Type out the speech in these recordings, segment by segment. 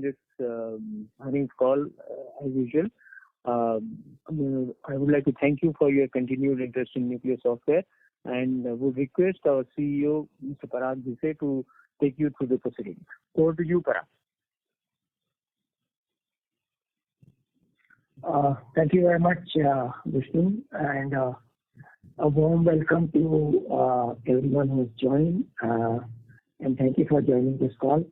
this earnings call as usual. I would like to thank you for your continued interest in Nucleus Software and would request our CEO, Mr. Parag Bhise, to take you through the proceedings. Over to you, Parag. Thank you very much, Vishnu, and a warm welcome to everyone who has joined, and thank you for joining this call.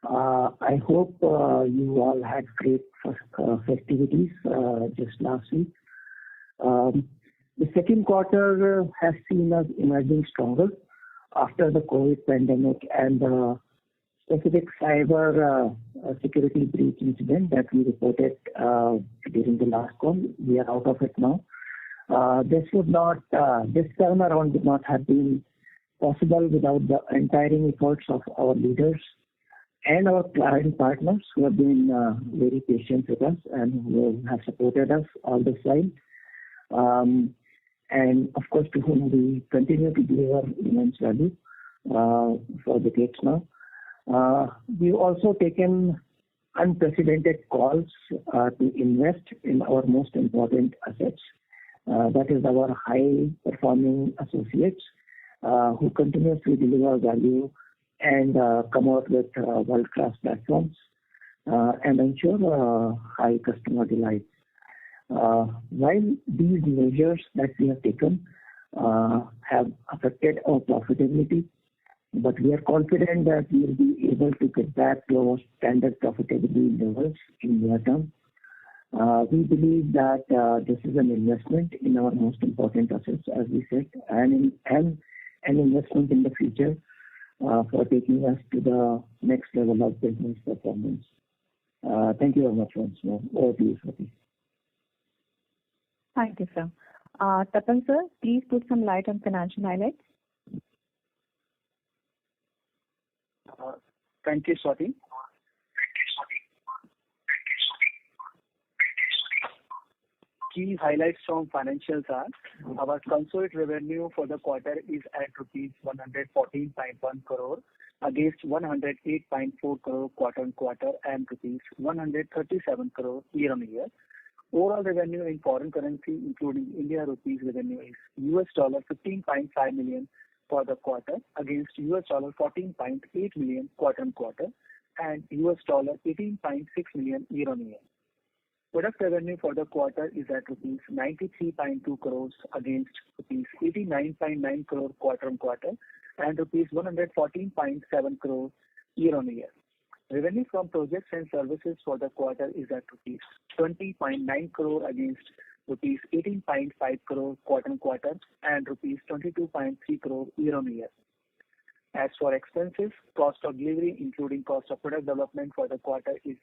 I hope you all had great festivities just last week. The second quarter has seen us emerging stronger after the COVID pandemic and the specific cyber security breach incident that we reported during the last call. We are out of it now. This turnaround would not have been possible without the untiring efforts of our leaders and our client partners who have been very patient with us and who have supported us all this while. And of course, to whom we continue to deliver immense value for decades now. We've also taken unprecedented calls to invest in our most important assets. That is our high-performing associates who continuously deliver value and come out with world-class platforms and ensure high customer delight. While these measures that we have taken have affected our profitability, but we are confident that we will be able to get back to our standard profitability levels in near term. We believe that this is an investment in our most important assets, as we said, and an investment in the future for taking us to the next level of business performance. Thank you very much once more. Over to you, Swati. Thank you, sir. Tapan sir, please put some light on financial highlights. Thank you, Swati. Key highlights from financials are our consolidated revenue for the quarter is at rupees 114.1 crore against 108.4 crore quarter-on-quarter and rupees 137 crore year-on-year. Overall revenue in foreign currency, including India rupees revenue, is $15.5 million for the quarter against $14.8 million quarter-on-quarter and $18.6 million year-on-year. Product revenue for the quarter is at rupees 93.2 crores against rupees 89.9 crore quarter-on-quarter and rupees 114.7 crore year-on-year. Revenue from projects and services for the quarter is at rupees 20.9 crore against rupees 18.5 crore quarter-on-quarter and rupees 22.3 crore year-on-year. As for expenses, cost of delivery including cost of product development for the quarter is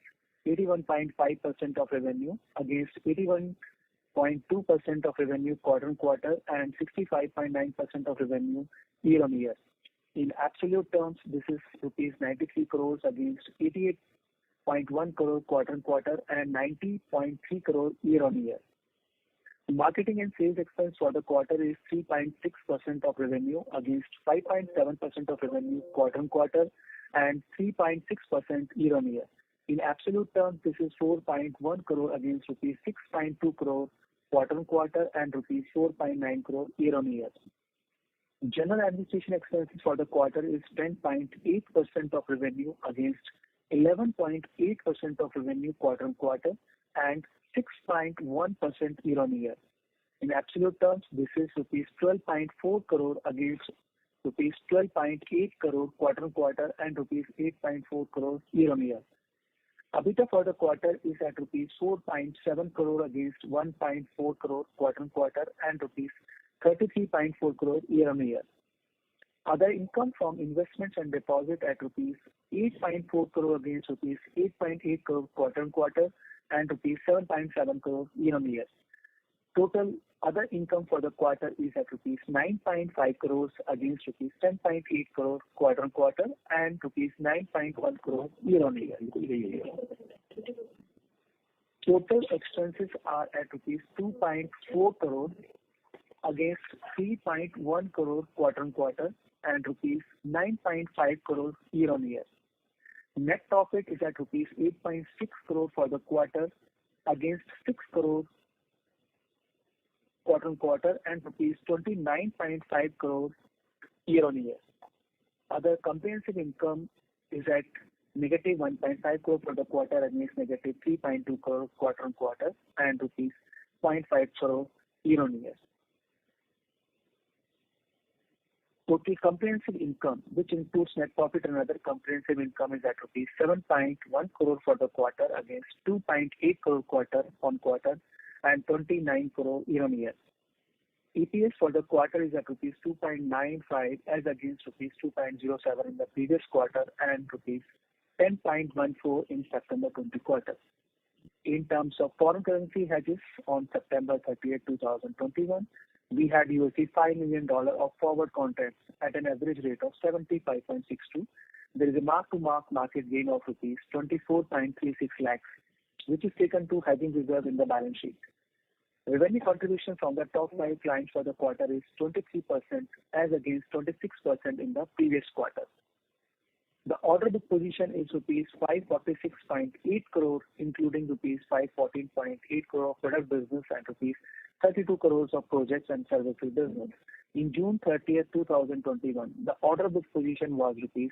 81.5% of revenue against 81.2% of revenue quarter-on-quarter and 65.9% of revenue year-on-year. In absolute terms, this is rupees 93 crores against 88.1 crore quarter-on-quarter and 90.3 crore year-on-year. Marketing and sales expense for the quarter is 3.6% of revenue against 5.7% of revenue quarter-on-quarter and 3.6% year-on-year. In absolute terms, this is 4.1 crore against rupees 6.2 crore quarter-on-quarter and rupees 4.9 crore year-on-year. General administration expenses for the quarter is 10.8% of revenue against 11.8% of revenue quarter-on-quarter and 6.1% year-on-year. In absolute terms, this is rupees 12.4 crore against rupees 12.8 crore quarter-on-quarter and rupees 8.4 crore year-on-year. EBITDA for the quarter is at rupees 4.7 crore against 1.4 crore quarter-on-quarter and rupees 33.4 crore year-on-year. Other income from investments and deposit at rupees 8.4 crore against rupees 8.8 crore quarter-on-quarter and rupees 7.7 crore year-on-year. Total other income for the quarter is at rupees 9.5 crores against rupees 10.8 crore quarter-on-quarter and rupees 9.1 crore year-on-year. Total expenses are at rupees 2.4 crore against 3.1 crore quarter-on-quarter and rupees 9.5 crore year-on-year. Net profit is at rupees 8.6 crore for the quarter against 6 crore quarter-on-quarter and rupees 29.5 crore year-on-year. Other comprehensive income is at negative 1.5 crore for the quarter against negative 3.2 crore quarter-on-quarter and rupees 0.5 crore year-on-year. Total comprehensive income, which includes net profit and other comprehensive income, is at rupees 7.1 crore for the quarter against 2.8 crore quarter-on-quarter and 29 crore year-on-year. EPS for the quarter is at rupees 2.95 as against rupees 2.07 in the previous quarter and rupees 10.14 in September 20 quarter. In terms of foreign currency hedges on September 30, 2021, we had $5 million of forward contracts at an average rate of 75.62. There is a mark-to-market gain of rupees 24.36 lakhs, which is taken to hedging reserve in the balance sheet. Revenue contribution from the top 5 clients for the quarter is 23% as against 26% in the previous quarter. The order book position is rupees 546.8 crore, including rupees 514.8 crore of product business and rupees 32 crores of projects and services business. In June 30, 2021, the order book position was rupees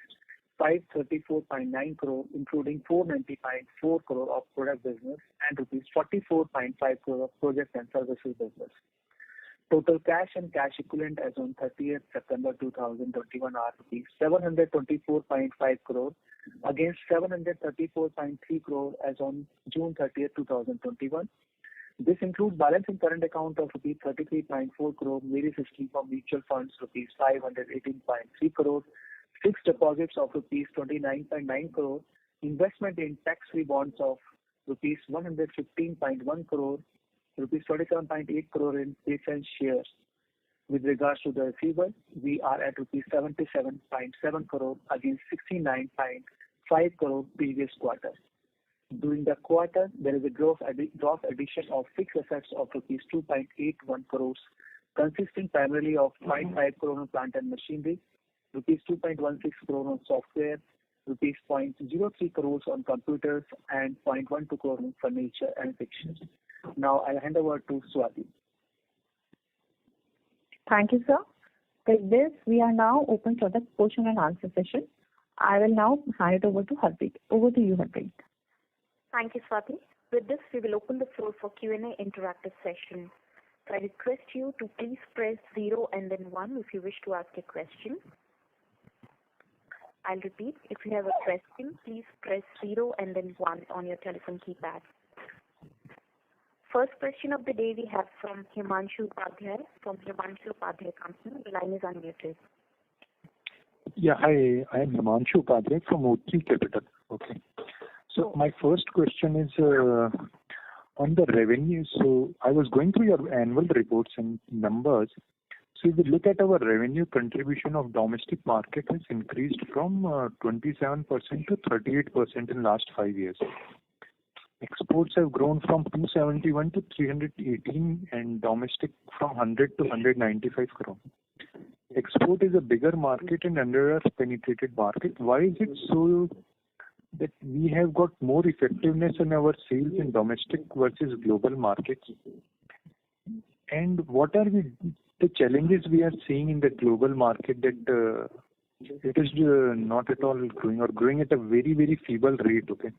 534.9 crore, including 490.4 crore of product business and rupees 44.5 crore of projects and services business. Total cash and cash equivalent as on 30th September 2021 are rupees 724.5 crore against 734.3 crore as on June 30th 2021. This includes balance in current account of rupees 33.4 crore, various scheme of mutual funds rupees 518.3 crore, fixed deposits of rupees 29.9 crore, investment in tax-free bonds of rupees 115.1 crore, rupees 27.8 crore in preference shares. With regards to the receivable, we are at rupees 77.7 crore against 69.5 crore previous quarter. During the quarter, there is a gross addition of fixed assets of rupees 2.81 crores, consisting primarily of 0.5 crore on plant and machinery, rupees 2.16 crore on software, rupees 0.03 crores on computers, and 0.12 crore on furniture and fixtures. Now I'll hand over to Swati. Thank you, sir. With this, we are now open for the question and answer session. I will now hand it over to Harpreet. Over to you, Harpreet. Thank you, Swati. With this, we will open the floor for Q&A interactive session. I request you to please press 0 and then 1 if you wish to ask a question. I'll repeat, if you have a question, please press 0 and then 1 on your telephone keypad. First question of the day we have from Himanshu Upadhyay from Himanshu Upadhyay Company. The line is unmuted. Yeah, hi, I am Himanshu Upadhyay from O3 Capital. Okay. So my first question is on the revenue. So I was going through your annual reports and numbers. So if we look at our revenue contribution of domestic market has increased from 27% to 38% in last 5 years. Exports have grown from 271 to 318 and domestic from 100 to 195 crore. Export is a bigger market and under-penetrated market. Why is it so that we have got more effectiveness in our sales in domestic versus global markets? And what are the challenges we are seeing in the global market that it is not at all growing or growing at a very, very feeble rate? Okay.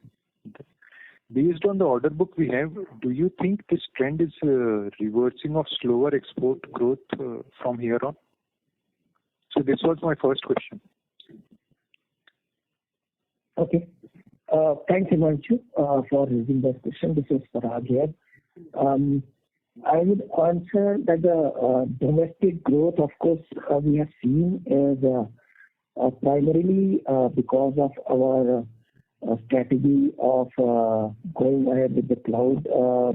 Based on the order book we have, do you think this trend is reversing of slower export growth from here on? So this was my first question. Okay. Thanks, Himanshu, for raising that question. This is Parag here. I would answer that the domestic growth, of course, we have seen is primarily because of our strategy of going ahead with the cloud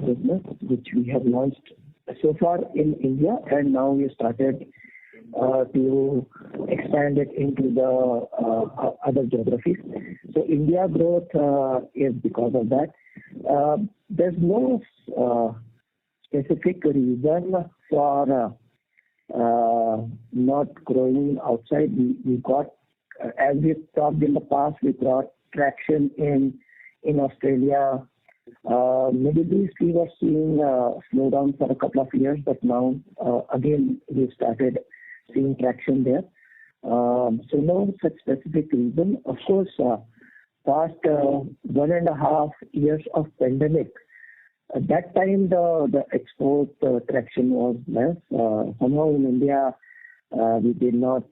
business, which we have launched so far in India, and now we started to expand it into the other geographies. So India growth is because of that. There's no specific reason for not growing outside. We got, as we talked in the past, we got traction in Australia. Middle East, we were seeing slowdown for a couple of years, but now again we started seeing traction there. So no such specific reason. Of course, past 1.5 years of pandemic, at that time the export traction was less. Somehow in India, we did not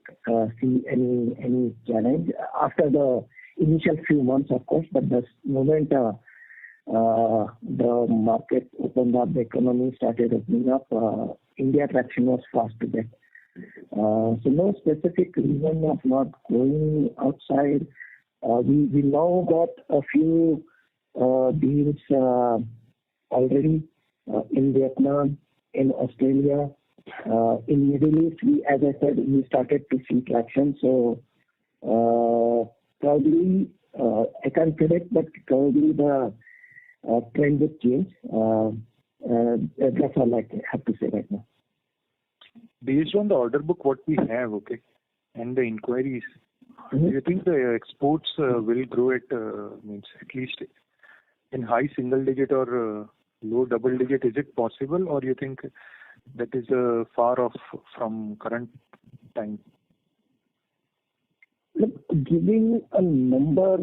see any challenge after the initial few months, of course, but the moment the market opened up, the economy started opening up, India traction was fast to get. So no specific reason of not going outside. We now got a few deals already in Vietnam, in Australia, in Middle East. As I said, we started to see traction. So probably I can't predict, but probably the trend would change. That's all I have to say right now. Based on the order book, what we have, okay, and the inquiries, do you think the exports will grow at at least in high single digit or low double digit? Is it possible, or you think that is far off from current time? Look, giving a number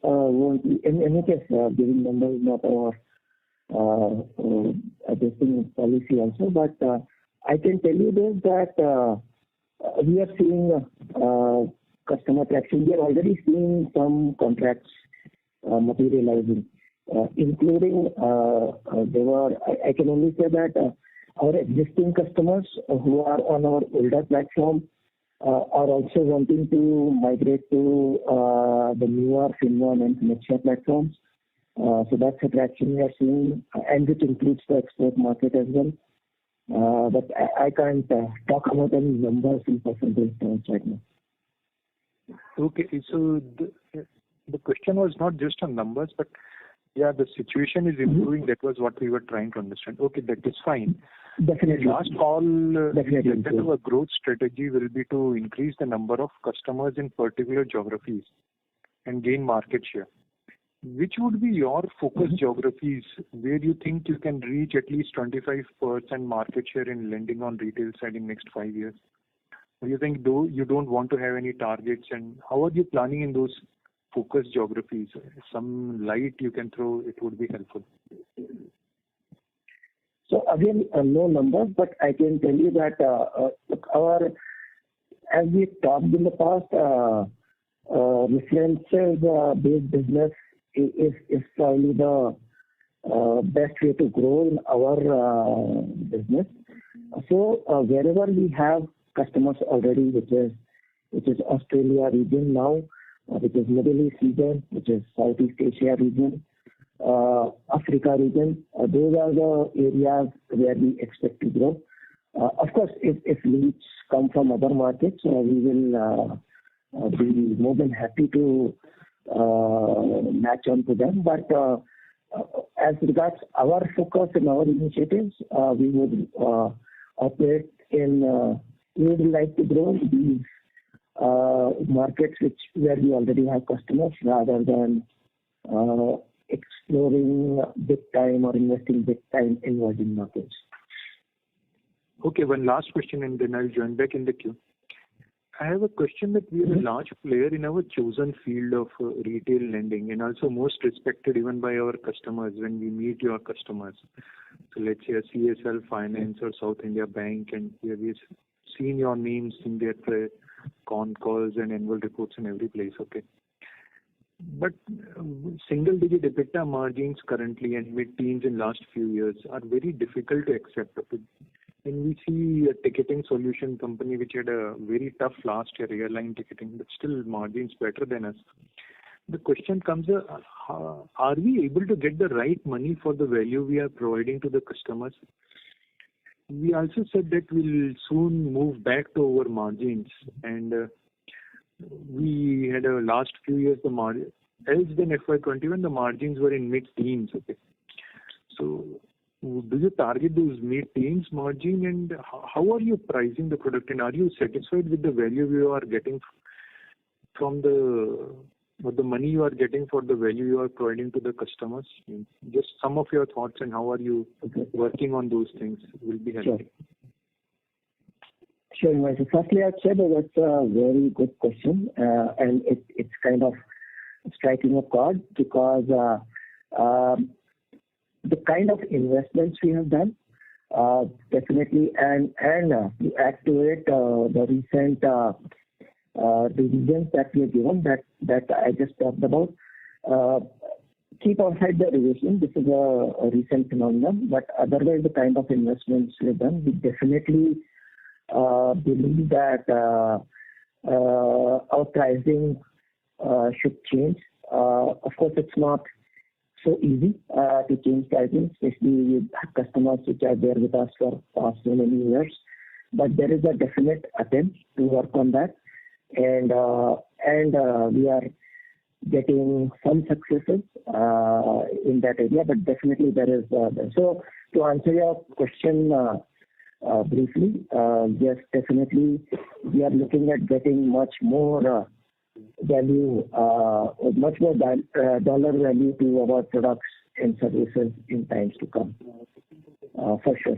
won't be, in any case, giving number is not our addressing policy also, but I can tell you this, that we are seeing customer traction. We are already seeing some contracts materializing, including I can only say that our existing customers who are on our older platform are also wanting to migrate to the newer FinOne and Nexia platforms. So that's a traction we are seeing, and which includes the export market as well. But I can't talk about any numbers in percentage terms right now. Okay, so the question was not just on numbers, but yeah, the situation is improving. That was what we were trying to understand. Okay, that is fine. Definitely. Last call, Definitely. that our growth strategy will be to increase the number of customers in particular geographies and gain market share. Which would be your focus geographies where you think you can reach at least 25% market share in lending on retail side in next 5 years? Or you think though you don't want to have any targets, and how are you planning in those focus geographies? Some light you can throw, it would be helpful. So again, no numbers, but I can tell you that as we talked in the past, references based business is probably the best way to grow in our business. So wherever we have customers already, which is Australia region now, which is Middle East region, which is Southeast Asia region, Africa region, those are the areas where we expect to grow. Of course, if leads come from other markets, we will be more than happy to match on to them. But as regards our focus and our initiatives, we would operate in, we would like to grow these markets where we already have customers, rather than exploring big time or investing big time in emerging markets. Okay, one last question and then I'll join back in the queue. I have a question that we are a large player in our chosen field of retail lending, and also most respected even by our customers when we meet your customers. So let's say a CSL Finance or South India Bank, and we've seen your names in their Concalls and annual reports in every place, okay. But single-digit EBITDA margins currently and mid-teens in last few years are very difficult to accept. When we see a ticketing solution company which had a very tough last year, airline ticketing, but still margins better than us. The question comes, are we able to get the right money for the value we are providing to the customers? We also said that we'll soon move back to our margins, and we had a last few years the margin, else than FY21 the margins were in mid-teens, okay. So do you target those mid-teens margin, and how are you pricing the product, and are you satisfied with the value you are getting from the the money you are getting for the value you are providing to the customers? Just some of your thoughts and how are you working on those things will be helpful. Sure. So firstly, I'd say that that's a very good question, and it's kind of striking a chord because the kind of investments we have done, definitely, and to add to it, the recent revisions that we have given that I just talked about. Keep aside the revision. This is a recent phenomenon, but otherwise, the kind of investments we have done, we definitely believe that our pricing should change. Of course, it's not so easy to change pricing, especially with customers which are there with us for past so many years. But there is a definite attempt to work on that, and we are getting some successes in that area. But definitely there is. So to answer your question briefly, yes, definitely we are looking at getting much more value, much more dollar value to our products and services in times to come, for sure.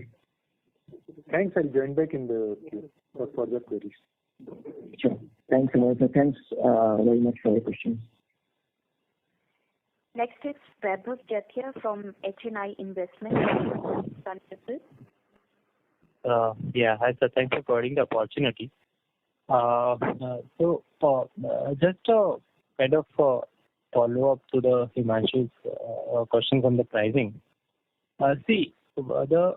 Thanks. I'll join back in the queue for further queries. Sure. Thanks, Amar. Thanks very much for your questions. Next is Vaibhav Jatia from HNI Investment. Yeah, hi sir. Thanks for providing the opportunity. Just a kind of follow up to the Himanshu's questions on the pricing. See, there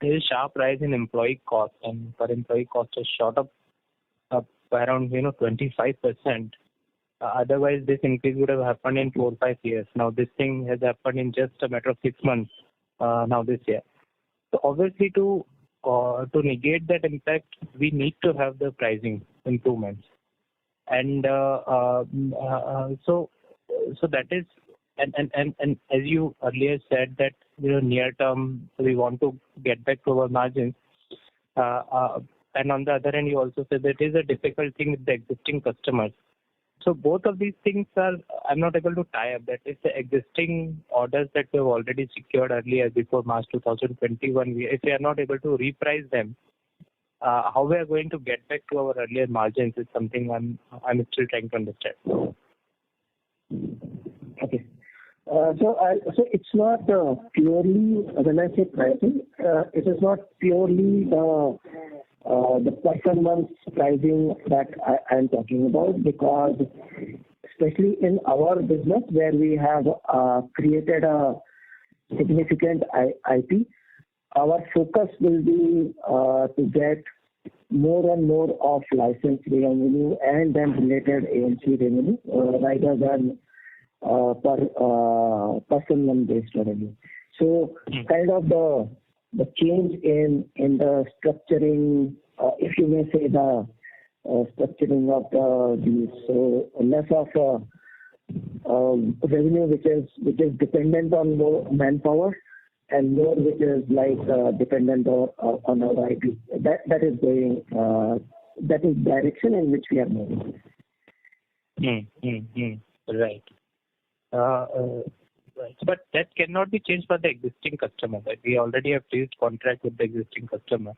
is sharp rise in employee cost, and per employee cost has shot up by around 25%. Otherwise, this increase would have happened in 4 or 5 years. Now, this thing has happened in just a matter of 6 months. Now this year. So obviously, to negate that impact, we need to have the pricing improvements, and so that is, and as you earlier said that near term we want to get back to our margins, and on the other hand you also said that it is a difficult thing with the existing customers. So both of these things I'm not able to tie up. That is the existing orders that we have already secured earlier before March 2021. If we are not able to reprice them, how we are going to get back to our earlier margins is something I'm still trying to understand. Okay. So it's not purely, when I say pricing, it is not purely the performance pricing that I'm talking about, because especially in our business where we have created a significant IP, our focus will be to get more and more of license revenue and then related AMC revenue rather than person based revenue. So kind of the change in the structuring, if you may say the structuring of these, so less of revenue which is dependent on more manpower and more which is like dependent on our IP. That is going that is direction in which we are moving. Right. Right. But that cannot be changed for the existing customer. Right? We already have placed contract with the existing customer.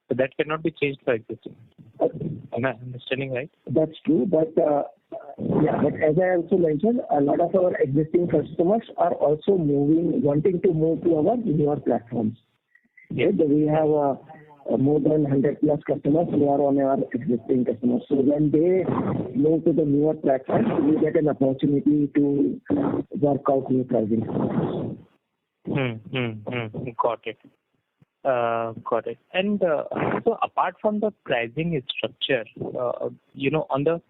So that cannot be changed for existing. Am I understanding right? That's true. But but as I also mentioned, a lot of our existing customers are also wanting to move to our newer platforms. Yes. We have more than 100 plus customers who are on our existing customers. So when they move to the newer platforms, we get an opportunity to work out new pricing. Got it. Got it. And so apart from the pricing structure, on the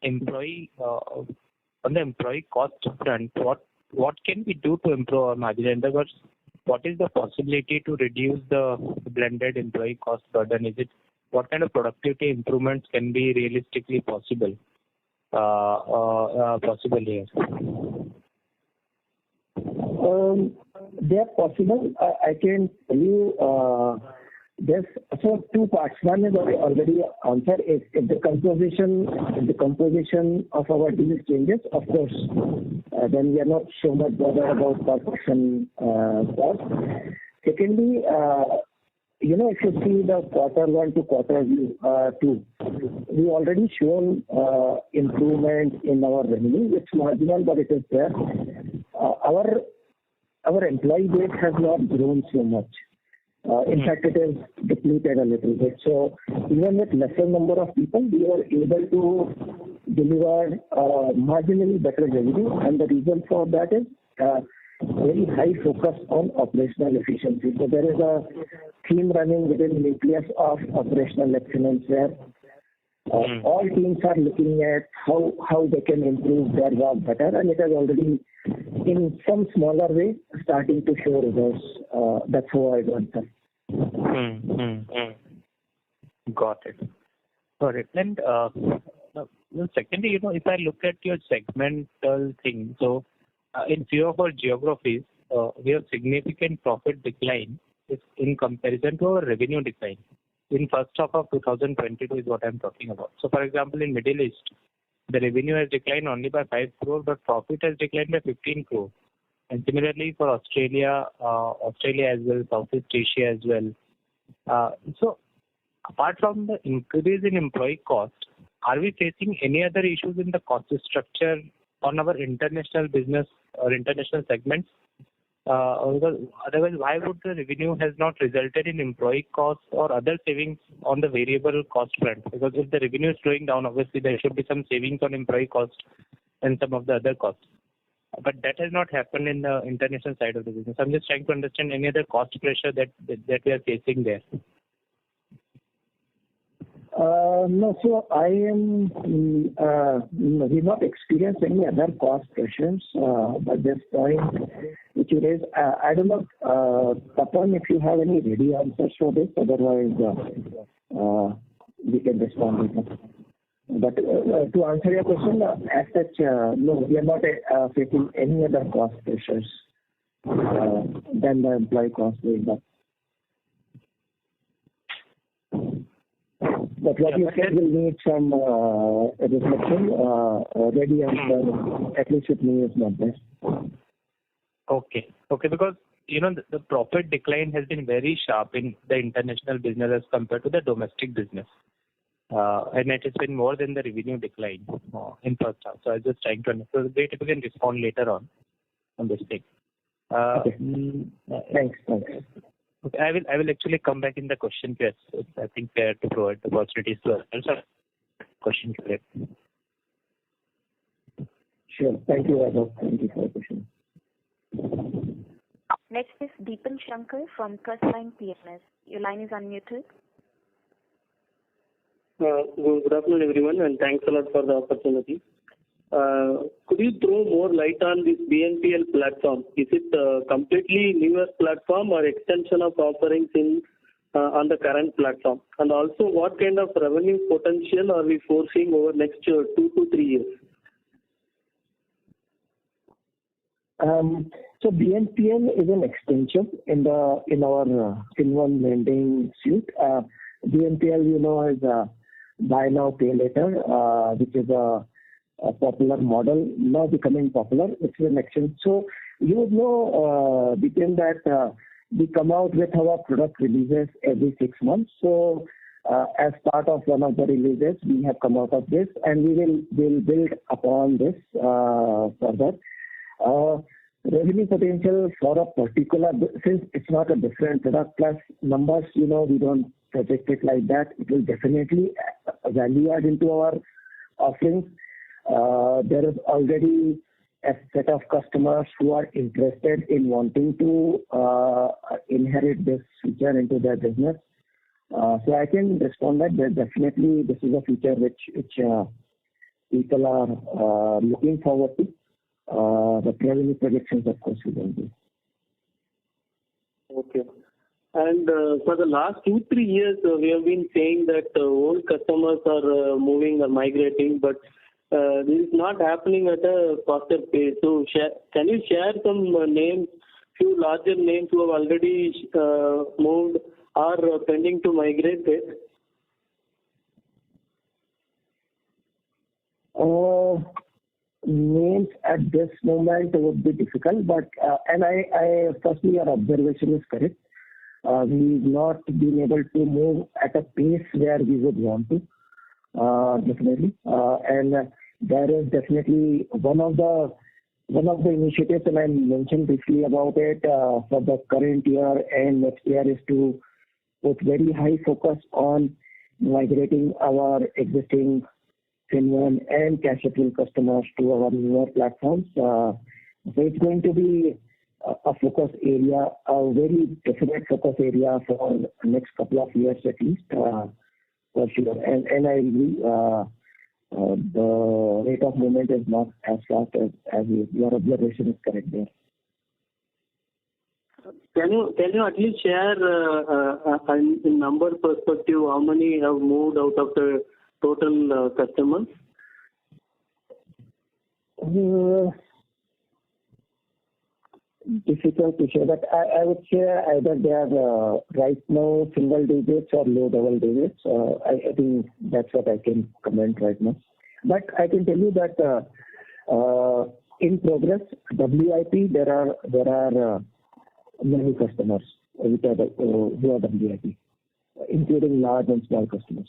employee cost front, what can we do to improve our margin? In other words, what is the possibility to reduce the blended employee cost burden? What kind of productivity improvements can be realistically possible here? They are possible. I can tell you This, so two parts. One is already answered. If the composition of our deals changes, of course, then we are not so much bothered about corporation cost. Secondly, if you see the quarter one to quarter two, we already shown improvement in our revenue. It's marginal, but it is there. Our employee base has not grown so much. In fact, it is depleted a little bit. So even with lesser number of people, we were able to deliver marginally better revenue, and the reason for that is very high focus on operational efficiency. So there is a theme running within Nucleus of operational excellence where all teams are looking at how they can improve their work better, and it has already, in some smaller way, starting to show results. That's how I got that. Got it. And secondly, if I look at your segmental thing, so in few of our geographies, we have significant profit decline in comparison to our revenue decline. In first half of 2022 is what I'm talking about. So, for example, in Middle East, the revenue has declined only by 5 crore, but profit has declined by 15 crore. And similarly for Australia as well, Southeast Asia as well. So, apart from the increase in employee cost, are we facing any other issues in the cost structure on our international business or international segments? Otherwise, why would the revenue has not resulted in employee costs or other savings on the variable cost front? Because if the revenue is slowing down, obviously there should be some savings on employee cost and some of the other costs. But that has not happened in the international side of the business. I'm just trying to understand any other cost pressure that we are facing there. No, so we've not experienced any other cost pressures. But this point which you raised, I don't know, Tapan, if you have any ready answers for this, otherwise we can respond later. But to answer your question, as such, no, we are not facing any other cost pressures than the employee cost going up. But what you said will need some reflection. Ready answer, at least with me, is not there. Okay, because the profit decline has been very sharp in the international business as compared to the domestic business. And it has been more than the revenue decline in first half. So I was just trying to understand. So great if you can respond later on this thing. Okay. Thanks. Okay, I will actually come back in the question queue. I think fair to provide the opportunities to answer question queue. Sure. Thank you, Raghav. Thank you for the question. Next is Deepan Shankar from Trustline PMS. Your line is unmuted. Good afternoon, everyone, and thanks a lot for the opportunity. Could you throw more light on this BNPL platform? Is it a completely newer platform or extension of offerings on the current platform? And also, what kind of revenue potential are we foreseeing over next 2 to 3 years? So BNPL is an extension in our in-one lending suite. BNPL, is a buy now, pay later, which is a popular model, now becoming popular. It's an extension. So you would know, Deepan, that we come out with our product releases every 6 months. So as part of one of the releases, we have come out of this, and we'll build upon this further. Revenue potential for a particular, since it's not a different product plus numbers, we don't project it like that. It will definitely value add into our offerings. There is already a set of customers who are interested in wanting to inherit this feature into their business. So I can respond that definitely this is a feature which people are looking forward to. The revenue projections, of course, we don't do. Okay. And for the last 2-3 years, we have been saying that old customers are moving or migrating, but this is not happening at a faster pace. So can you share some names, few larger names who have already moved are pending to migrate it? Names at this moment would be difficult, but and I firstly your observation is correct. We've not been able to move at a pace where we would want to, definitely. And there is definitely one of the initiatives, and I mentioned briefly about it for the current year and next year, is to put very high focus on migrating our existing FinOne and Cash Appeal customers to our newer platforms. So it's going to be a focus area, a very definite focus area for the next couple of years at least, for sure. And I agree, the rate of movement is not as fast as your observation is correct there. Can you at least share in number perspective how many have moved out of the total customers? Difficult to share, but I would say either they are right now single digits or low double digits. I think that's what I can comment right now. But I can tell you that in progress, WIP, there are many customers who are WIP, including large and small customers.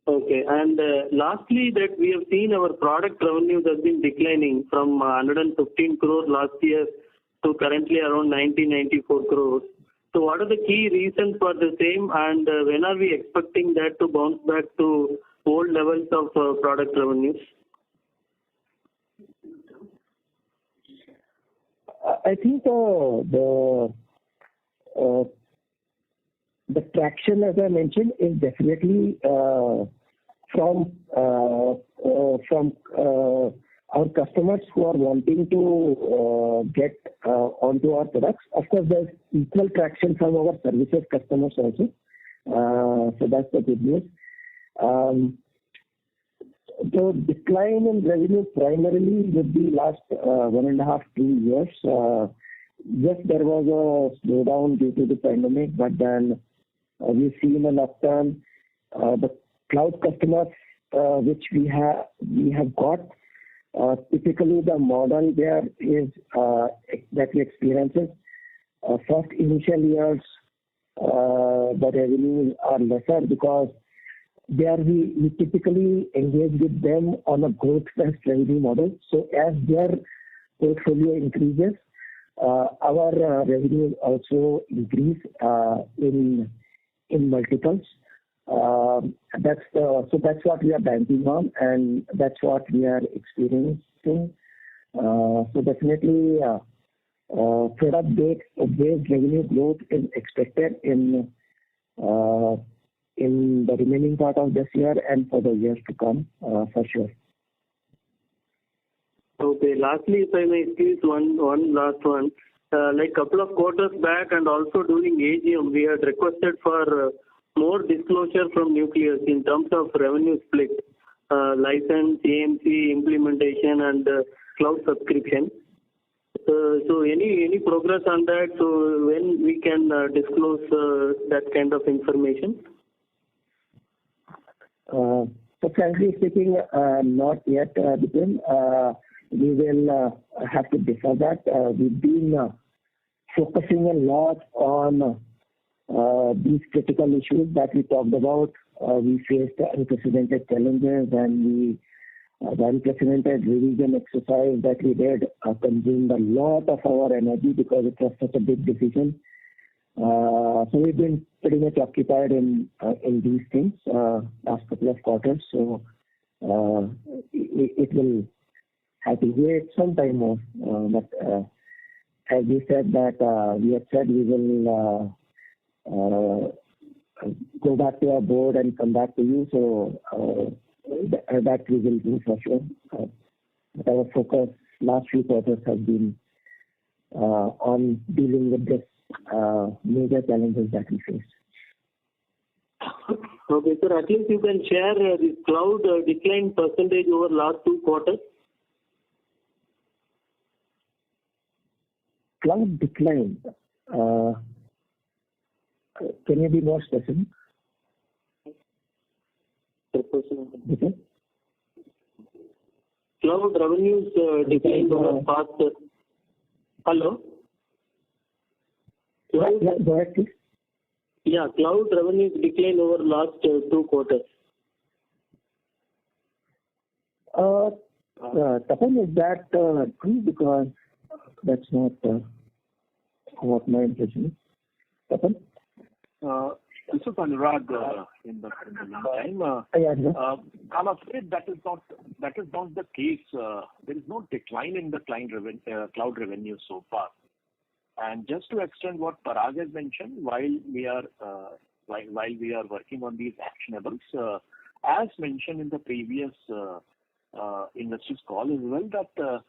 Okay. And lastly, that we have seen our product revenues has been declining from 115 crore last year to currently around 94 crores. So what are the key reasons for the same, and when are we expecting that to bounce back to old levels of product revenues? I think the traction, as I mentioned, is definitely from our customers who are wanting to get onto our products. Of course, there's equal traction from our services customers also. So that's the good news. The decline in revenue primarily would be last 1.5 to 2 years. Yes, there was a slowdown due to the pandemic, but then we've seen an upturn. The cloud customers which we have got, typically the model there is that we experience is first initial years the revenues are lesser because there we typically engage with them on a growth-based revenue model. So as their portfolio increases, our revenues also increase in multiples. That's what we are banking on, and that's what we are experiencing. So definitely, product-based revenue growth is expected in the remaining part of this year and for the years to come, for sure. Okay. Lastly, if I may squeeze one last one. Like couple of quarters back and also during AGM, we had requested for more disclosure from Nucleus in terms of revenue split, license, AMC, implementation, and cloud subscription. So any progress on that? So when we can disclose that kind of information? So frankly speaking, not yet, Bipin. We will have to defer that. We've been focusing a lot on these critical issues that we talked about. We faced unprecedented challenges, and the unprecedented revision exercise that we did consumed a lot of our energy because it was such a big decision. So we've been pretty much occupied in these things last couple of quarters. So it will have to wait some time more. But as we said that we had said we will go back to our board and come back to you. So that we will do for sure. But our focus last few quarters has been on dealing with this major challenges that we face. Okay, sir. At least you can share the cloud decline percentage over last 2 quarters. Cloud decline. Can you be more specific? Okay. Cloud revenues declined over past. Hello? Cloud, Go ahead, please. yeah, cloud revenues declined over last 2 quarters. Tapan, is that true? Because that's not what my impression is. Tapan? This is Anurag in the meantime. I'm afraid that is not the case. There is no decline in the cloud revenue so far. And just to extend what Parag has mentioned, while we are working on these actionables, as mentioned in the previous investors call as well, that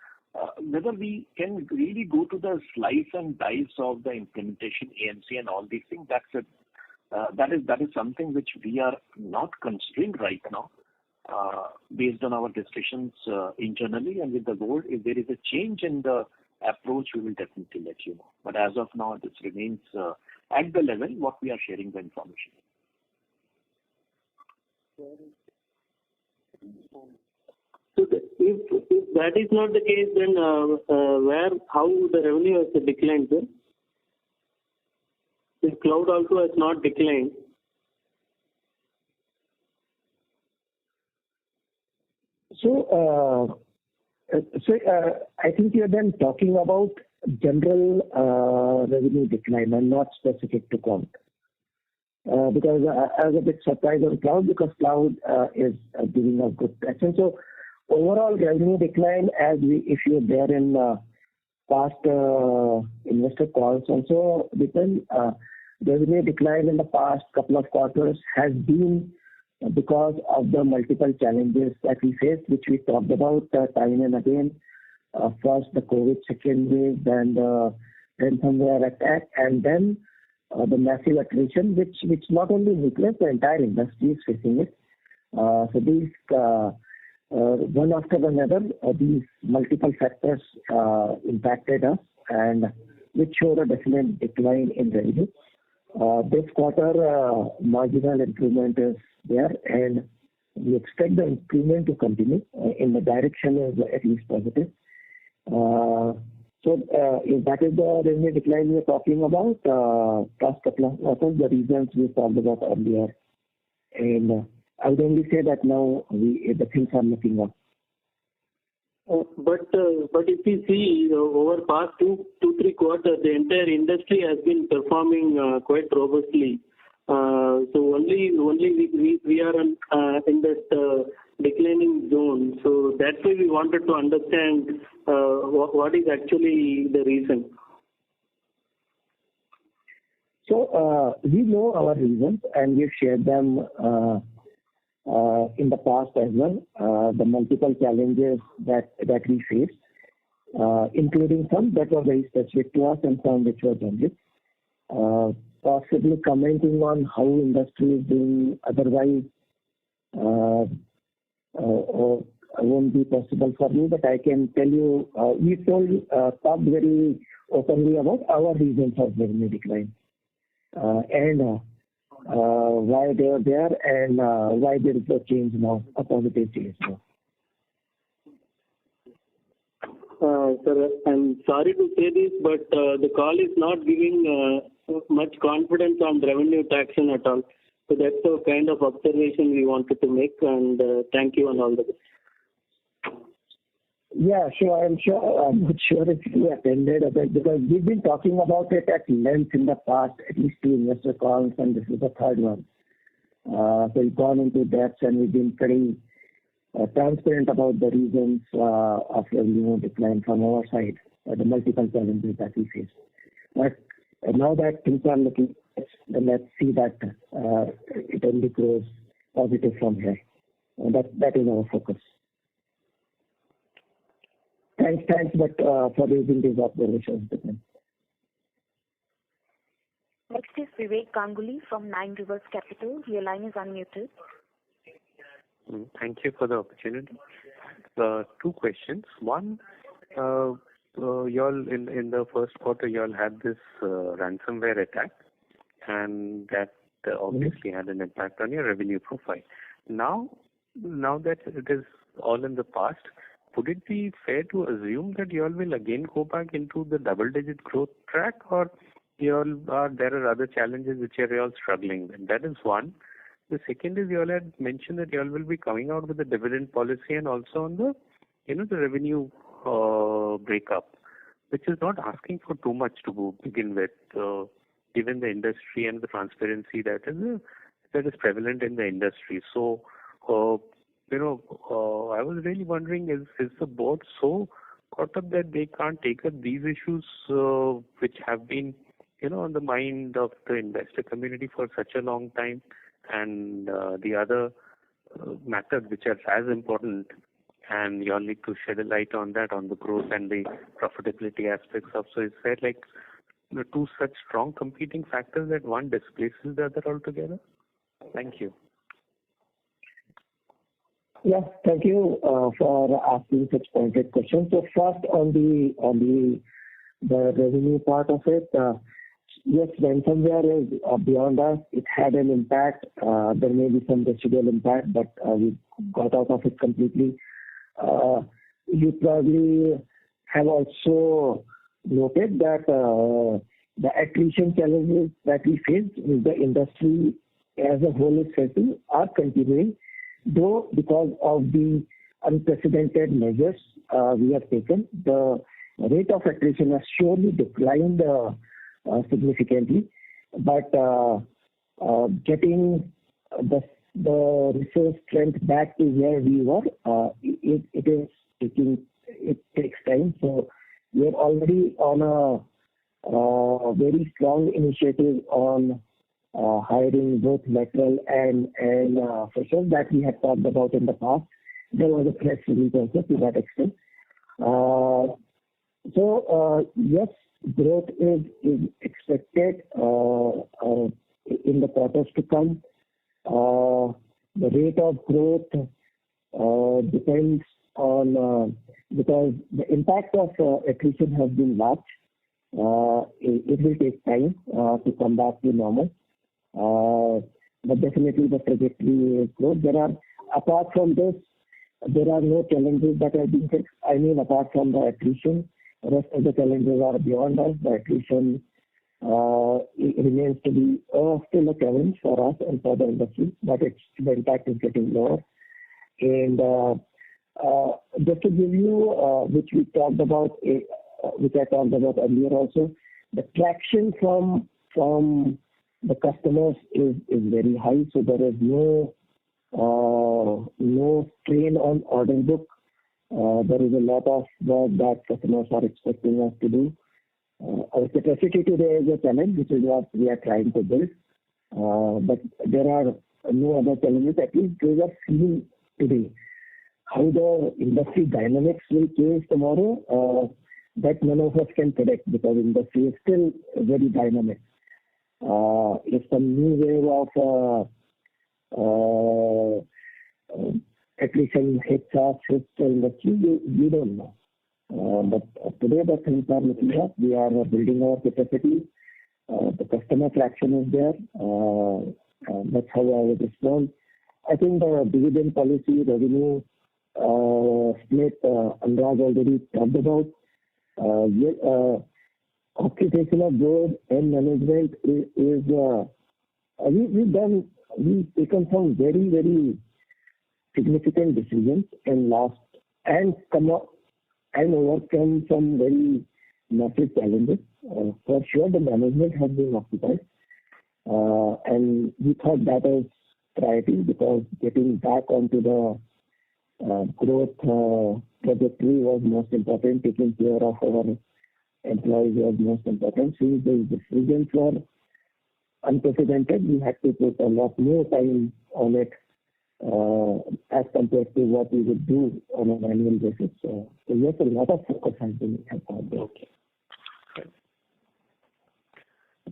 whether we can really go to the slice and dice of the implementation AMC and all these things, that is something which we are not considering right now. Based on our discussions internally and with the board, if there is a change in the approach, we will definitely let you know. But as of now, this remains at the level what we are sharing the information. So if that is not the case, then how the revenue has declined, sir? If cloud also has not declined. So I think you're then talking about general revenue decline and not specific to cloud. Because I was a bit surprised on cloud because cloud is giving us good traction. So overall revenue decline, if you're there in past investor calls also, revenue decline in the past couple of quarters has been because of the multiple challenges that we faced, which we talked about time and again. First the COVID second wave, then the ransomware attack, and then the massive attrition, which not only Nucleus, the entire industry is facing it. So these one after another, these multiple factors impacted us, and which showed a definite decline in revenue. This quarter, marginal improvement is there, and we expect the improvement to continue. In the direction is at least positive. So if that is the revenue decline we are talking about, past couple of quarters, the reasons we talked about earlier. And I would only say that now the things are looking up. But if we see over past 2-3 quarters, the entire industry has been performing quite robustly. So only we are in that declining zone. So that's why we wanted to understand what is actually the reason. So we know our reasons, and we've shared them in the past as well. The multiple challenges that we faced, including some that were very specific to us and some which were general. Possibly commenting on how industry is doing otherwise won't be possible for me, but I can tell you we talked very openly about our reasons of revenue decline and why they are there and why there is a change now, a positive change now. Sir, I'm sorry to say this, but the call is not giving much confidence on revenue traction at all. So that's the kind of observation we wanted to make, and thank you and all the best. Yeah, sure. I'm not sure if you attended because we've been talking about it at length in the past, at least 2 investor calls, and this is the 3rd one. So we've gone into depth and we've been pretty transparent about the reasons of revenue decline from our side, the multiple challenges that we face. But now that things are looking, then let's see that it only grows positive from here. That is our focus. Thanks, but for raising these observations. Next is Vivek Ganguly from Nine Rivers Capital. Your line is unmuted. Thank you for the opportunity. 2 questions. One, y'all in the first quarter, y'all had this ransomware attack, and that obviously had an impact on your revenue profile. Now that it is all in the past, would it be fair to assume that you all will again go back into the double-digit growth track, or there are other challenges which you all struggling with? That is one. The second is you all had mentioned that you all will be coming out with a dividend policy and also on the the revenue breakup, which is not asking for too much to begin with, given the industry and the transparency that is prevalent in the industry. So, I was really wondering, is the board so caught up that they can't take up these issues which have been on the mind of the investor community for such a long time, and the other matters which are as important, and you all need to shed a light on that, on the growth and the profitability aspects of. So is there like two such strong competing factors that one displaces the other altogether? Thank you. Yeah, thank you for asking such pointed questions. So first on the revenue part of it, yes, ransomware is beyond us. It had an impact. There may be some residual impact, but we got out of it completely. You probably have also noted that the attrition challenges that we face with the industry as a whole is facing are continuing, though because of the unprecedented measures we have taken, the rate of attrition has surely declined significantly. But getting the resource strength back to where we were, it takes time. So we are already on a very strong initiative on hiring both lateral and freshers that we had talked about in the past. There was a press release also to that extent. Yes, growth is expected in the quarters to come. The rate of growth depends on because the impact of attrition has been large. It will take time to come back to normal. But definitely the trajectory is good. Apart from this, there are no challenges that have been fixed. I mean, apart from the attrition, the rest of the challenges are beyond us. The attrition it remains to be still a challenge for us and for the industry, but the impact is getting lower. And just to give you, which I talked about earlier also, the traction from the customers is very high, so there is no strain on order book. There is a lot of work that customers are expecting us to do. Our capacity today is a challenge, which is what we are trying to build. But there are no other challenges. At least those are seen today. How the industry dynamics will change tomorrow, that none of us can predict, because industry is still very dynamic. If some new wave of attrition hits the industry, we don't know. But today the things are looking up. We are building our capacity. The customer traction is there. That's how I would respond. I think the dividend policy, revenue split, Anurag already talked about. Occupational board and management is we've taken some very, very significant decisions in last and overcome some very massive challenges. For sure, the management has been occupied, and we thought that is priority, because getting back onto the growth trajectory was most important. Taking care of our employees was most important. Since the decisions were unprecedented, we had to put a lot more time on it as compared to what we would do on an annual basis. So yes, a lot of focus has been on there. Okay.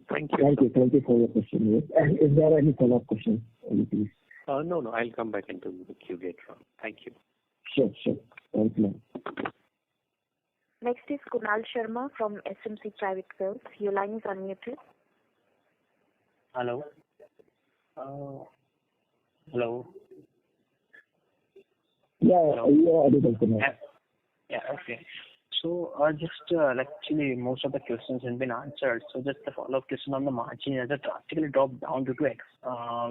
Thank you. Thank you for your question. Yes. And is there any follow-up question, please? No. I'll come back into the queue later on. Thank you. Sure. Thank you. Next is Kunal Sharma from SMC Private Wealth. Your line is unmuted. Hello. Hello. Yeah, you are audible to me. Yeah. Okay. So actually most of the questions have been answered. So just a follow-up question on the margin as it drastically dropped down due to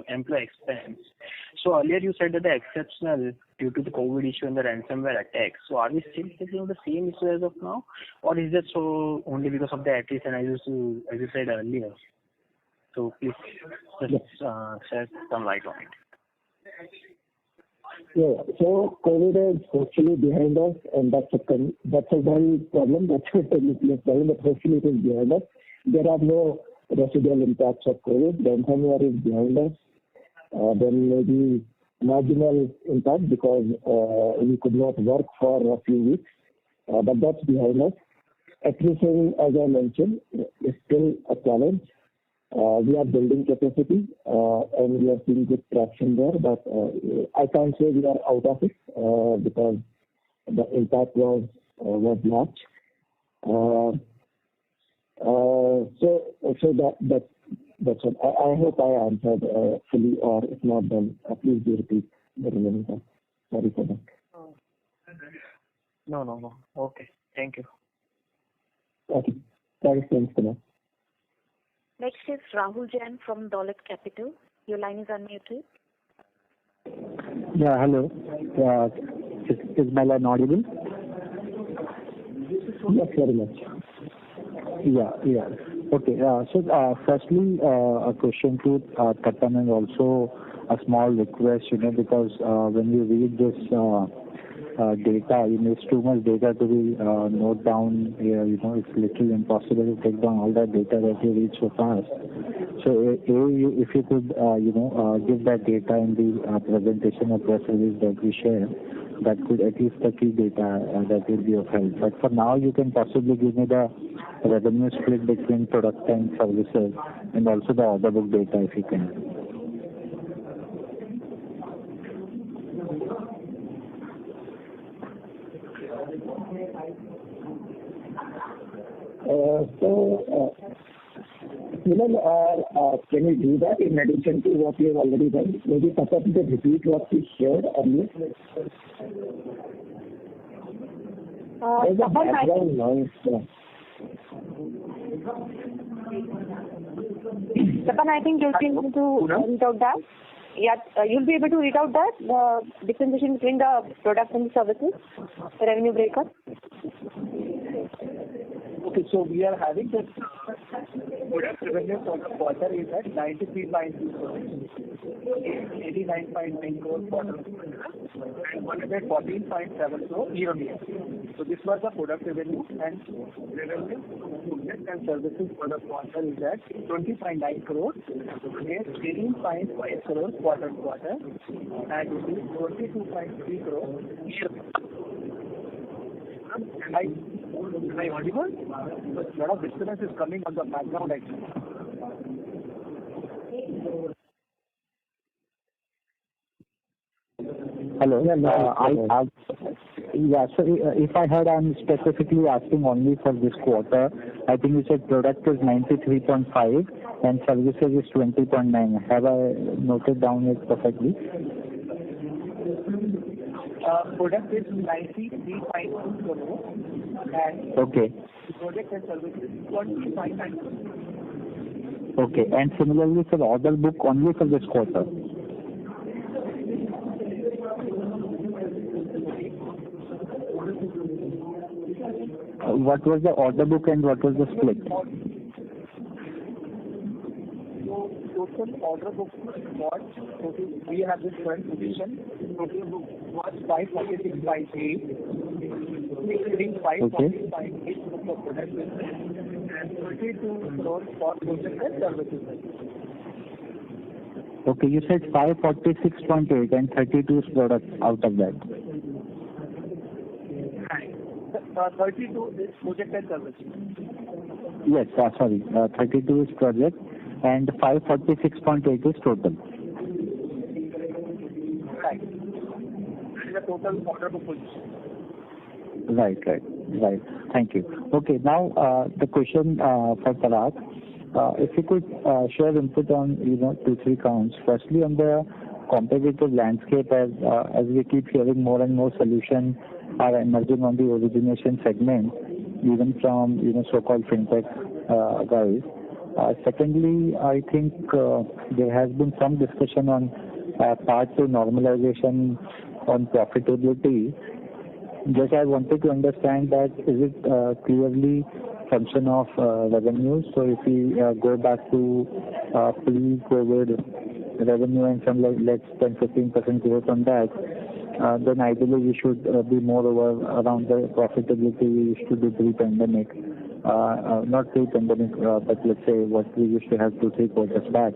employee expense. So earlier you said that the exceptional due to the COVID issue and the ransomware attack. So are we still facing the same issue as of now, or is it so only because of the attrition as you said earlier? So please just shed some light on it. Yeah. So COVID is hopefully behind us, and that's a one problem. That's a nucleus problem, but hopefully it is behind us. There are no residual impacts of COVID. The ransomware is behind us. There may be marginal impact because we could not work for a few weeks, but that's behind us. Attrition, as I mentioned, is still a challenge. We are building capacity and we are seeing good traction there, but I can't say we are out of it because the impact was large. So that's what I hope I answered fully, or if not, then please do repeat the remaining part. Sorry for that. No. Okay. Thank you. Okay. Thanks, Kunal. Next is Rahul Jain from Dolat Capital. Your line is unmuted. Yeah, hello. Is my line audible? Yes, very much. Yeah. Okay. So firstly, a question to Tapan and also a small request, because when you read this data, it's too much data to be note down here. It's literally impossible to take down all that data that you read so fast. So if you could, give that data in the presentation or press release that we share, that could at least the key data that will be of help. But for now, you can possibly give me the revenue split between product and services, and also the order book data if you can. Can you do that in addition to what you have already done? Maybe Tapan could repeat what you shared earlier. There's a background noise. Tapan, I think you'll be able to read out that. Yeah, you'll be able to read out that, the differentiation between the products and the services, the revenue breakup. Okay, so we are having the product revenue for the quarter is at 93.2 crores, 89.9 crores quarter, and 114.7 crores year-on-year. So this was the product revenue, and revenue and services for the quarter is at 20.9 crores, against 18.5 crores quarter-on-quarter, and 22.3 crores year-on-year. Am I audible? A lot of disturbance is coming on the background actually. Hello. So if I heard, I'm specifically asking only for this quarter. I think you said product is 93.5 and services is 20.9. Have I noted down it perfectly? Product is 93.2 crores and project and services 20.9 crores. Okay, and similarly for the order book only for this quarter? What was the order book and what was the split? Total order book was, we have this current position, total book was 546.8, including 540.8 crores for product business and 32 crores for project and services. Okay, you said 546.8 and 32 is products out of that. 32 is project and services. Yes, 32 is project and 546.8 is total. Right. That is the total order book position. Right. Thank you. Okay, now the question for Parag. if you could share input on, 2-3 counts. Firstly, on the competitive landscape, as we keep hearing more and more solutions are emerging on the origination segment, even from, so-called fintech guys. Secondly, I think there has been some discussion on path to normalization on profitability. Just I wanted to understand that is it clearly function of revenues? So if we go back to pre-COVID revenue and some less than 15% growth on that, then ideally we should be more over around the profitability we used to do pre-pandemic. Not pre-pandemic, but let's say what we used to have 2-3 quarters back.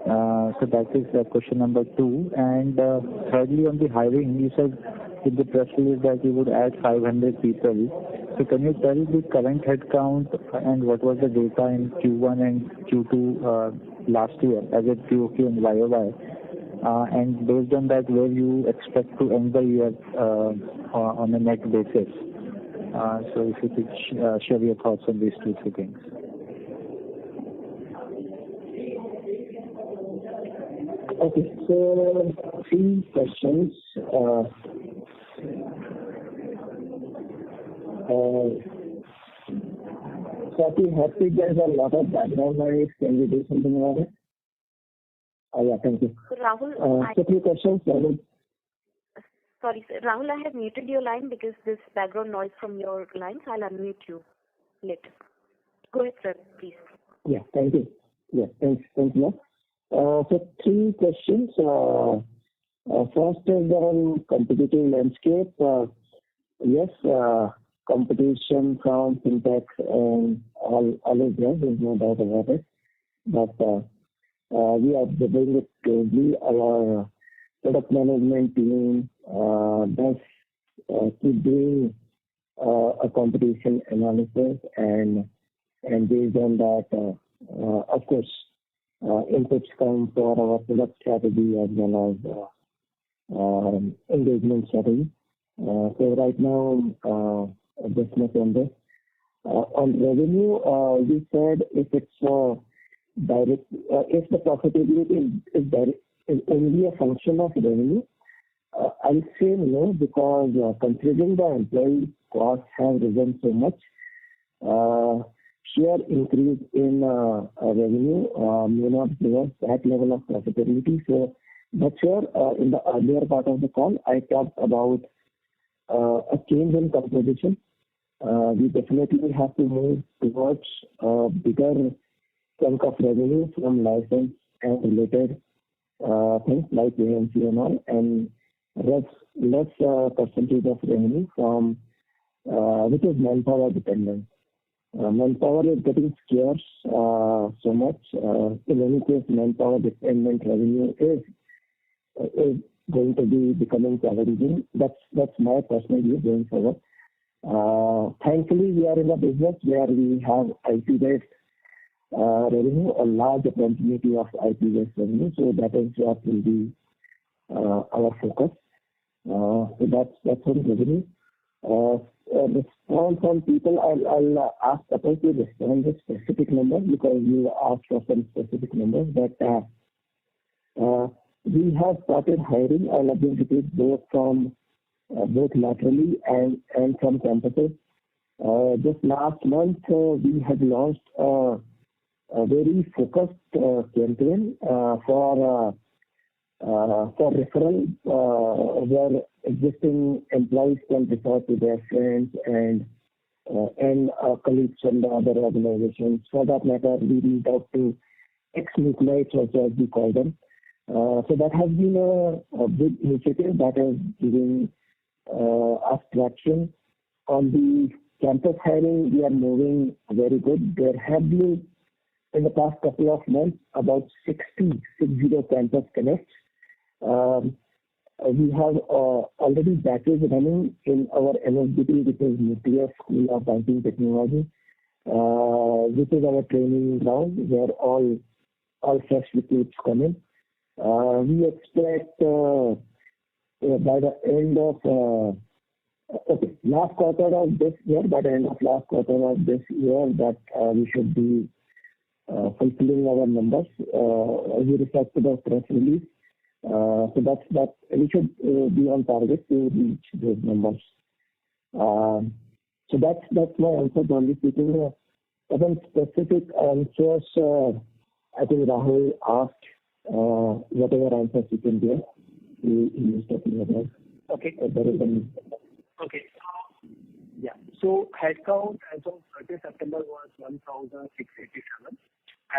So that is question number 2. And thirdly, on the hiring, you said in the press release that you would add 500 people. So can you tell the current headcount and what was the data in Q1 and Q2 last year as a QOQ and YOY? And based on that, where you expect to end the year on a net basis? So if you could share your thoughts on these 2-3 things. Okay, so 3 questions. Swati, happy there's a lot of background noise. Can we do something about it? Yeah, thank you. So Rahul, so 3 questions. Sorry, sir. Rahul, I have muted your line because this background noise from your line. So I'll unmute you later. Go ahead, sir, please. Yeah, thank you. Yeah, thanks a lot. So 3 questions. First is on competitive landscape. Yes, competition from fintech and all is there. There's no doubt about it. But we are observing it closely. Our product management team does keep doing a competition analysis, and based on that, of course, inputs come for our product strategy as well as engagement strategy. So right now, just not on this. On revenue, you said if it's direct, if the profitability is only a function of revenue, I'll say no, because considering the employee costs have risen so much, sheer increase in revenue may not give us that level of profitability. So that's where in the earlier part of the call, I talked about a change in composition. We definitely have to move towards a bigger chunk of revenue from license and related things like AMC and all, and less percentage of revenue from which is manpower dependent. Manpower is getting scarce so much. In any case, manpower dependent revenue is going to be becoming challenging. That's my personal view going forward. Thankfully, we are in a business where we have IP-based revenue, a large opportunity of IP-based revenue. So that is what will be our focus. So that's on revenue. Response on people, I'll ask Kapil to respond to specific numbers because you asked for some specific numbers. But we have started hiring. I'll again repeat, both laterally and from campuses. Just last month, we had launched a very focused campaign for referral, where existing employees can refer to their friends and colleagues from the other organizations. For that matter, we reached out to ex-Nucleites, as we call them. So that has been a big initiative that is giving us traction. On the campus hiring, we are moving very good. There have been, in the past couple of months, about 60 campus connects. We have already batches running in our NSBT, which is Nucleus School of Banking Technology, which is our training ground where all fresh recruits come in. We expect by the end of last quarter of this year, by the end of last quarter of this year, that we should be fulfilling our numbers as we reflect to the press release. So that we should be on target to reach those numbers. So that's my answer. Only speaking about specific answers, I think Rahul asked whatever answers you can give. He was talking about. Okay. Okay. Yeah. So headcount as of 30 September was 1,687,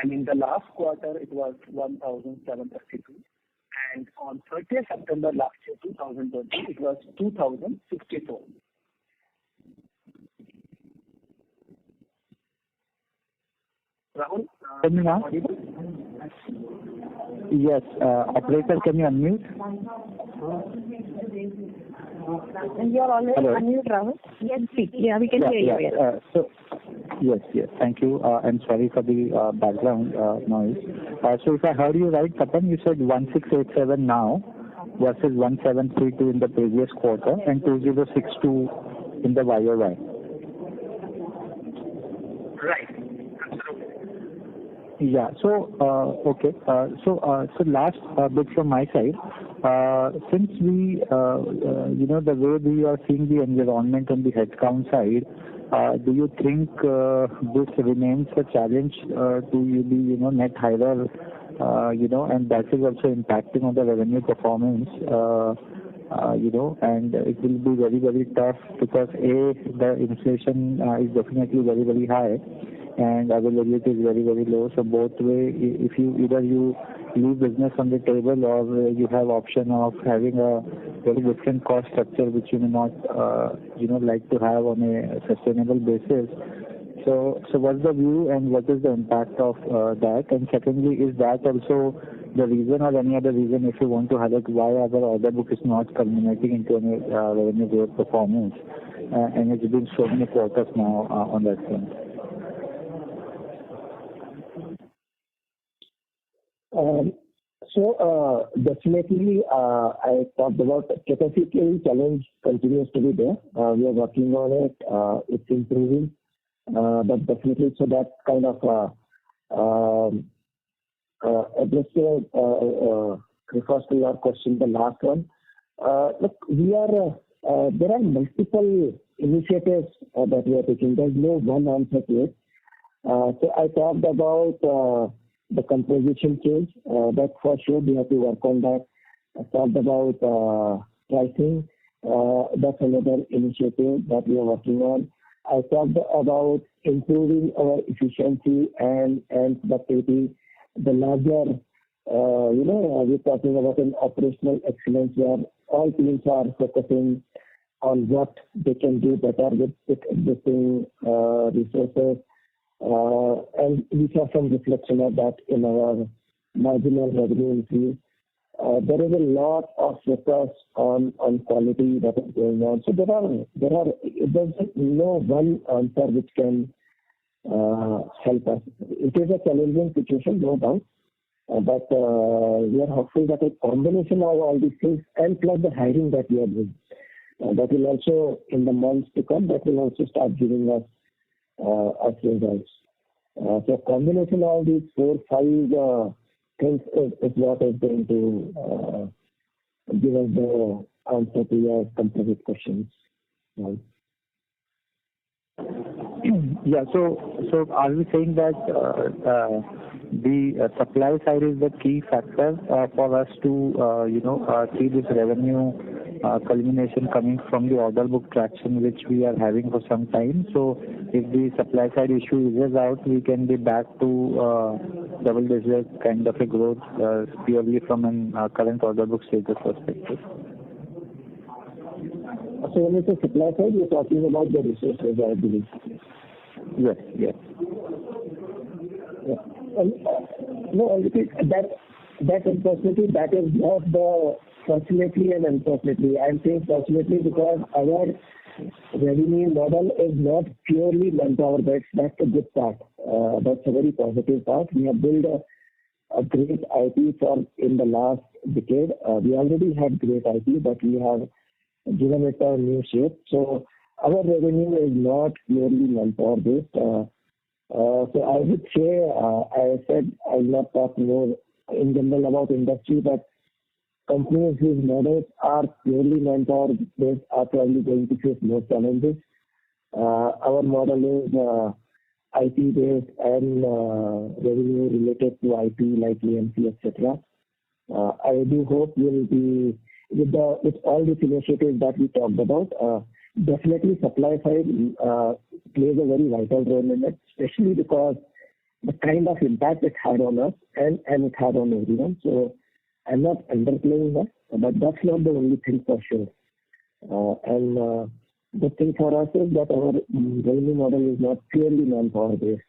and in the last quarter it was 1,732, and on 30 September last year, 2020, it was 2,064. Rahul, can you now? Yes, operator, can you unmute? You are already unmute, Rahul. Yes, speak. Yeah, we can hear you. Yes. Thank you. I'm sorry for the background noise. So if I heard you right, Tapan, you said 1687 now versus 1732 in the previous quarter and 2062 in the YOY. Right. Yeah. So, okay. So last bit from my side. Since we, the way we are seeing the environment on the headcount side, do you think this remains a challenge to be, net higher, and that is also impacting on the revenue performance, and it will be very, very tough because the inflation is definitely very, very high. And availability is very, very low. So both way, if you leave business on the table or you have option of having a very different cost structure which you may not, like to have on a sustainable basis. So what's the view and what is the impact of that? And secondly, is that also the reason or any other reason if you want to highlight why our order book is not culminating into any revenue growth performance? And it's been so many quarters now on that front. So definitely, I talked about capacity challenge continues to be there. We are working on it. It's improving, but definitely, so that kind of addressing refers to your question, the last one. Look, there are multiple initiatives that we are taking. There's no one answer to it. So I talked about the composition change, that for sure we have to work on that. I talked about pricing, that's another initiative that we are working on. I talked about improving our efficiency and productivity. The larger, we're talking about an operational excellence where all teams are focusing on what they can do better with existing resources. And we saw some reflection of that in our marginal revenue increase. There is a lot of focus on quality that is going on. So there's no one answer which can help us. It is a challenging situation, no doubt, but we are hopeful that a combination of all these things and plus the hiring that we are doing, that will also, in the months to come, that will also start giving us results. So combination of these 4-5 things is what is going to give us the answer to your composite questions. Right. Yeah. So are we saying that the supply side is the key factor for us to see this revenue culmination coming from the order book traction which we are having for some time? So if the supply side issue is out, we can be back to double-digit kind of a growth purely from a current order book status perspective. So when you say supply side, you're talking about the resources, I believe. Yes. Yeah. No, I repeat that unfortunately that is not the fortunately and unfortunately. I'm saying fortunately because our revenue model is not purely manpower based. That's a good part. That's a very positive part. We have built a great IP in the last decade. We already had great IP, but we have given it a new shape. So our revenue is not purely manpower based. So I would say, I said I will not talk more in general about industry, but companies whose models are purely manpower based are probably going to face more challenges. Our model is IT based and revenue related to IT like EMC, etc. I do hope we'll be with all these initiatives that we talked about. Definitely, supply side plays a very vital role in it, especially because the kind of impact it had on us and it had on everyone. So I'm not underplaying that, but that's not the only thing for sure. And the thing for us is that our revenue model is not purely manpower based.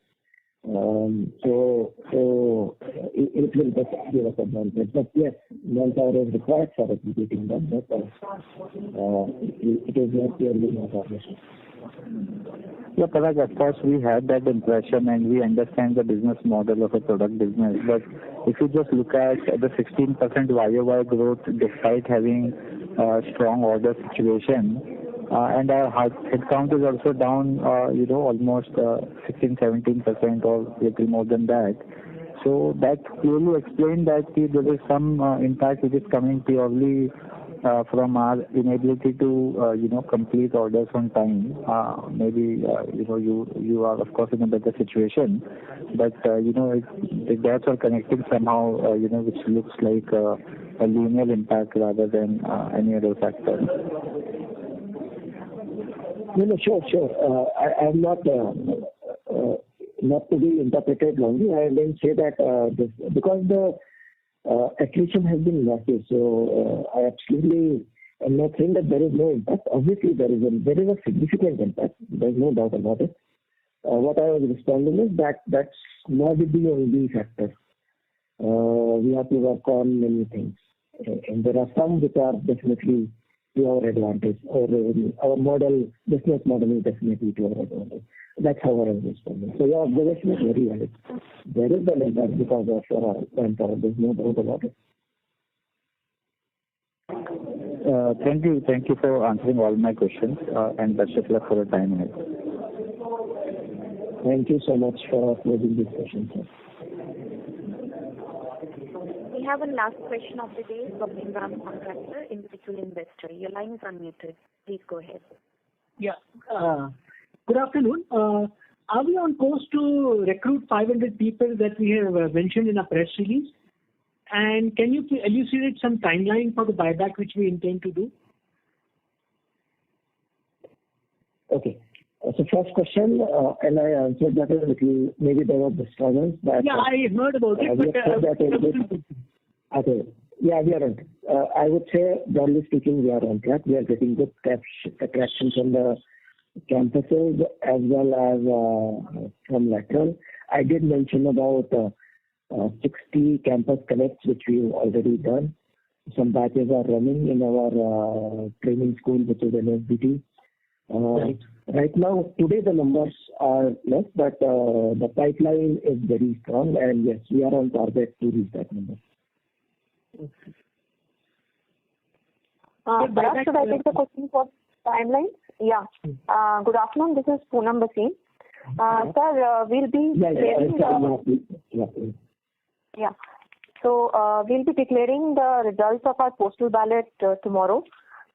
So it will just give us advantage. But yes, manpower is required for executing that, but it is not purely manpower based. Yeah, Parag, of course, we had that impression and we understand the business model of a product business. But if you just look at the 16% YOY growth despite having a strong order situation, and our headcount is also down, almost 16-17% or little more than that. So that clearly explains that there is some impact which is coming purely from our inability to, complete orders on time. Maybe, you are of course in a better situation, but, the dots are connecting somehow, which looks like a linear impact rather than any other factor. No, sure. I'm not to be interpreted wrongly. I didn't say that this because the attrition has been massive. So I absolutely am not saying that there is no impact. Obviously, there is a significant impact. There's no doubt about it. What I was responding is that that's not the only factor. We have to work on many things, and there are some which are definitely to our advantage. Our business model is definitely to our advantage. That's how I was responding. So your observation is very valid. There is an impact because of our manpower. There's no doubt about it. Thank you for answering all my questions, and best of luck for the time ahead. Thank you so much for posing this question, sir. We have a last question of the day from Imran Contractor, individual investor. Your line is unmuted. Please go ahead. Yeah. Good afternoon. Are we on course to recruit 500 people that we have mentioned in our press release? And can you elucidate some timeline for the buyback which we intend to do? Okay. So first question, and I answered that a little, maybe there was disturbance. But, yeah, I heard about it. Okay. Yeah, we are on. I would say, broadly speaking, we are on track. We are getting good traction from the campuses as well as from lateral. I did mention about 60 campus connects, which we've already done. Some batches are running in our training school, which is NSBT. Right now, today the numbers are less, but the pipeline is very strong, and yes, we are on target to reach that number. Should I take the question for timeline? Yeah. Good afternoon. This is Poonam Basin. Sir, we'll be we'll be declaring the results of our postal ballot tomorrow.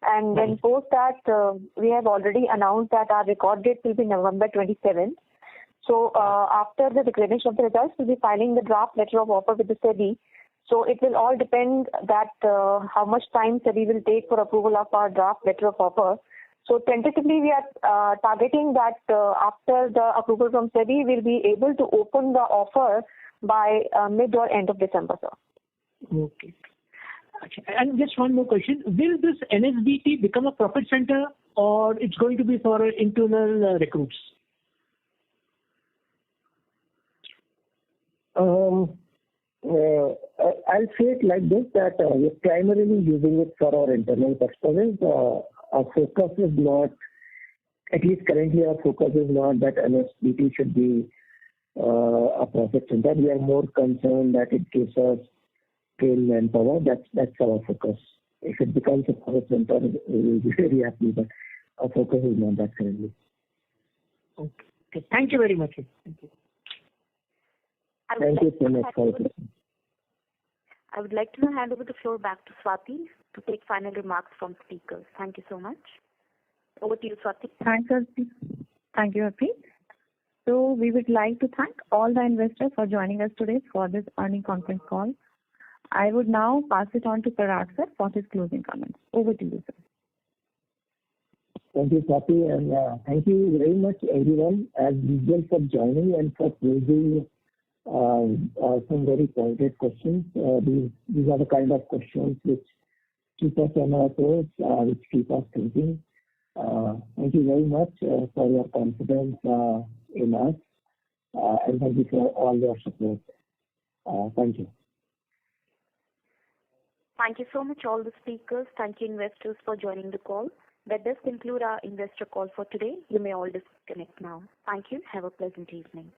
And then post that, we have already announced that our record date will be November 27th. So after the declaration of the results, we'll be filing the draft letter of offer with the SEBI. So it will all depend that how much time SEBI will take for approval of our draft letter of offer. So tentatively, we are targeting that after the approval from SEBI, we'll be able to open the offer by mid or end of December, sir. Okay. And just one more question. Will this NSBT become a profit center or it's going to be for internal recruits? I'll say it like this, that we're primarily using it for our internal customers. Our focus is not, at least currently our focus is not that NSBT should be a profit center. We are more concerned that it gives us trained manpower. That's our focus. If it becomes a profit center, we'll be very happy, but our focus is not that currently. Okay. Thank you very much. Thank you. Thank you so much for it. I would like to now hand over the floor back to Swati to take final remarks from speakers. Thank you so much. Over to you, Swati. Thanks, Arti. Thank you, Arti. So we would like to thank all the investors for joining us today for this earnings conference call. I would now pass it on to Parag sir for his closing comments. Over to you, sir. Thank you, Swati, and thank you very much, everyone, as usual, for joining and for posing some very pointed questions. These are the kind of questions which keep us on our toes, which keep us thinking. Thank you very much for your confidence in us, and thank you for all your support. Thank you. Thank you so much, all the speakers. Thank you, investors, for joining the call. That does conclude our investor call for today. You may all disconnect now. Thank you. Have a pleasant evening.